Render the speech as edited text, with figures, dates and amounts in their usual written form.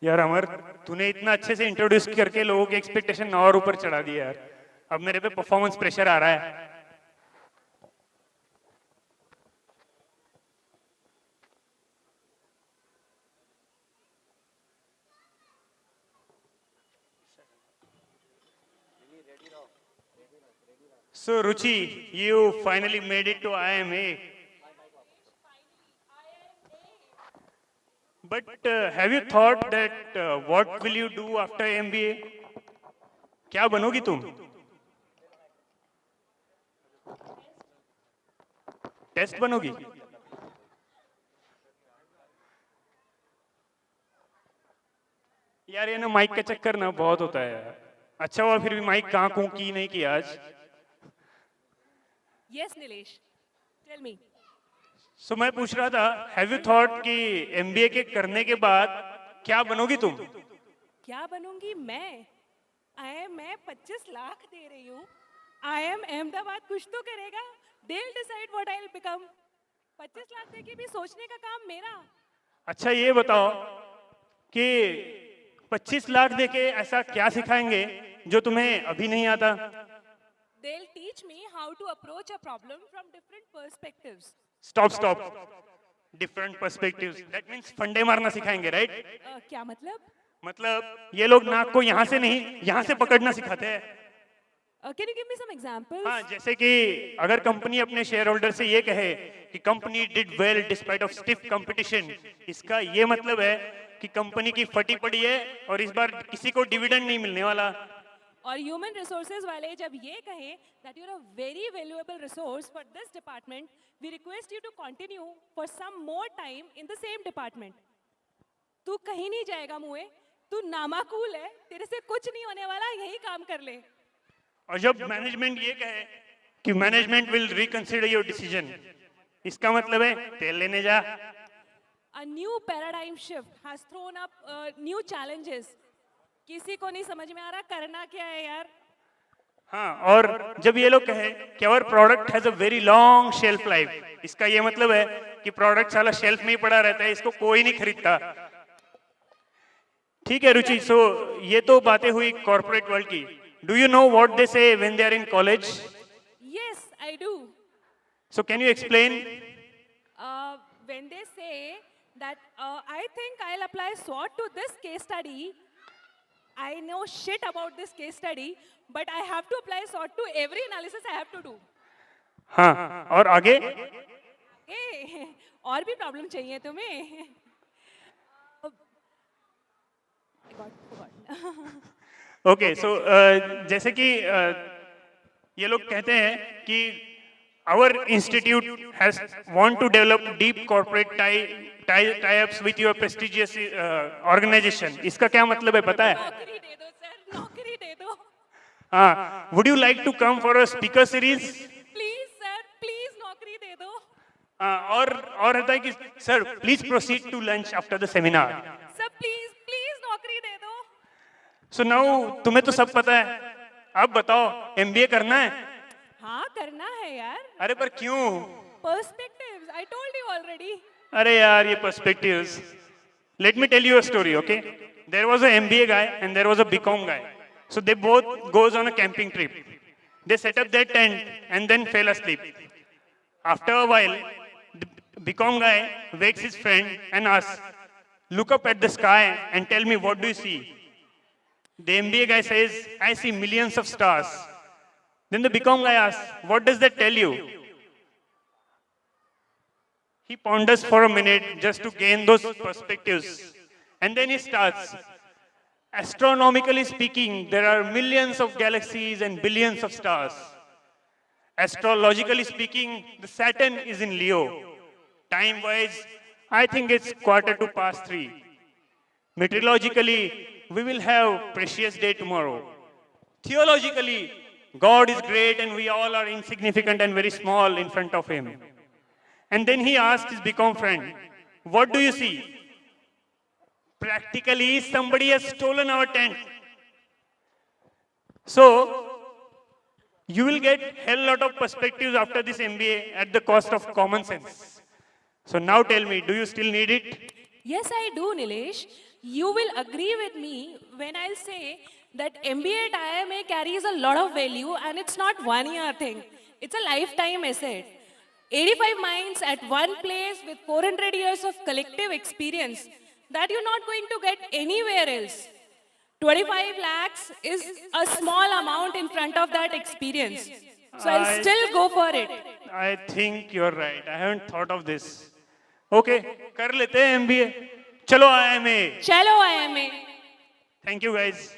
यार अमर, तूने इतना अच्छे से इंट्रोड्यूस करके लोगों की एक्सपेक्टेशन और ऊपर चढ़ा दिया यार। अब मेरे पे परफॉर्मेंस प्रेशर आ रहा है। So Ruchi, you finally made it to IMA. But have you thought that what will you do after MBA? क्या बनोगी तुम? टेस्ट बनोगी? यार ये ना माइक का चक्कर ना बहुत होता है यार। अच्छा हुआ फिर भी माइक कहाँ कूं की नहीं किया आज। Yes, Nilesh. Tell me. सो मैं पूछ रहा था, हैव यू थॉट कि एमबीए के करने के बाद क्या बनोगी तुम? क्या बनूंगी मैं 25 लाख दे रही हूँ। आई एम अहमदाबाद कुछ तो करेगा। They'll decide what I'll become. 25 lakh दे के भी सोचने का काम मेरा। अच्छा ये बताओ कि 25 लाख देके ऐसा क्या सिखाएंगे जो तुम्हें अभी नहीं आता? They'll teach me how to approach a problem from different perspectives. Stop different perspectives, that means फंडे मारना सिखाएंगे, राइट? क्या मतलब? मतलब ये लोग नाक को यहाँ से नहीं यहाँ से पकड़ना सिखाते हैं। Can you give me some examples? हाँ, जैसे कि अगर कंपनी अपने शेयर होल्डर से ये कहे कि company did well despite of stiff competition, इसका ये मतलब है कि कंपनी की फटी पड़ी है और इस बार किसी को डिविडेंड नहीं मिलने वाला। और ह्यूमन रिसोर्सेज वाले जब ये कहें that you're a very valuable resource for this department, we request you to continue for some more time in the same department. तू कहीं नहीं जाएगा मुए, तू नामाकूल है, तेरे से कुछ नहीं होने वाला, यही काम कर ले। और जब मैनेजमेंट ये कहे कि management will reconsider your decision, इसका मतलब है तेल लेने जा। A new paradigm shift has thrown up new challenges. किसी को नहीं समझ में आ रहा करना क्या है यार। हाँ, और जब ये लोग कहे कि our product has a very long shelf life, इसका ये मतलब है कि प्रोडक्ट साला शेल्फ में ही पड़ा रहता है, इसको कोई नहीं खरीदता। ठीक है रुचि, सो ये तो बातें हुई कॉर्पोरेट वर्ल्ड की। Do you know what they say when they are in college? Yes, I do. So can you explain? When they say that I think I'll apply SWOT to this case study, I know shit about this case study, but I have to apply SWOT to every analysis I have to do. हाँ, और आगे? ए, और भी problem चाहिए तुम्हें? Okay, सो जैसे कि ये लोग कहते हैं कि our institute has want to develop deep corporate tie ups with your prestigious organisation, इसका क्या मतलब है पता है? नौकरी दे दो सर, नौकरी दे दो। हाँ, would you like to come for a speaker series? Please sir, please नौकरी दे दो। और रहता है कि sir please proceed to lunch after the seminar. Sir please please नौकरी दे दो। सो नाउ तुम्हें तो सब पता है, अब बताओ एमबीए करना है? हाँ करना है यार। अरे पर क्यों? Perspectives, I told you already. अरे यार ये perspectives, let me tell you a story, okay? There was a MBA guy and there was a BCom guy, so they both goes on a camping trip. They set up their tent and then fell asleep. After a while, the BCom guy wakes his friend and asks, look up at the sky and tell me, what do you see? The MBA guy says, I see millions of stars. Then the BCom guy asks, what does that tell you? He ponders for a minute just to gain those perspectives. And then he starts, astronomically speaking, there are millions of galaxies and billions of stars. Astrologically speaking, the Saturn is in Leo. Time-wise, I think it's 3:15. Meteorologically, we will have precious day tomorrow. Theologically, God is great and we all are insignificant and very small in front of Him. And then he asked his BCom friend, what do you see? Practically, somebody has stolen our tent. So, you will get hell lot of perspectives after this MBA at the cost of common sense. So now tell me, do you still need it? Yes, I do, Nilesh. you will agree with me when I'll say that MBA at IIMA carries a lot of value and it's not 1 year thing. It's a lifetime asset. 85 minds at one place with 400 years of collective experience that you're not going to get anywhere else. 25 lakhs is a small amount in front of that experience. So I'll still go for it. I think you're right. I haven't thought of this. Okay, कर लेते हैं MBA. चलो IIMA. Chalo IIMA. Thank you guys.